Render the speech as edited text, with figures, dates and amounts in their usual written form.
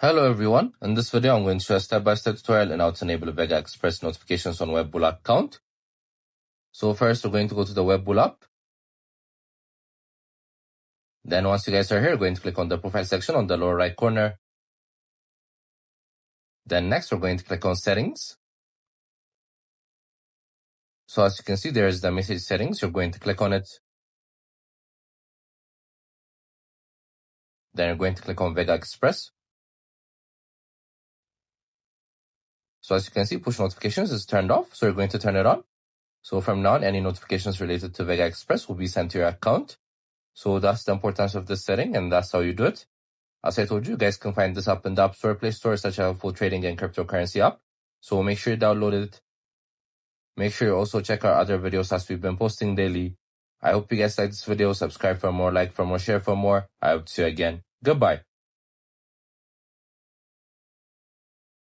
Hello everyone, in this video I'm going to show a step-by-step tutorial on how to enable Vega Express notifications on Webull account. So first we're going to go to the Webull app. Then once you guys are here, we're going to click on the profile section on the lower right corner. Then next we're going to click on settings. So as you can see, there is the message settings. You're going to click on it. Then you're going to click on Vega Express. So as you can see, push notifications is turned off. So you're going to turn it on. So from now on, any notifications related to Vega Express will be sent to your account. So that's the importance of this setting, and that's how you do it. As I told you, you guys can find this app in the App Store, Play Store, such as full trading and cryptocurrency app. So make sure you download it. Make sure you also check our other videos as we've been posting daily. I hope you guys like this video. Subscribe for more, like for more, share for more. I hope to see you again. Goodbye.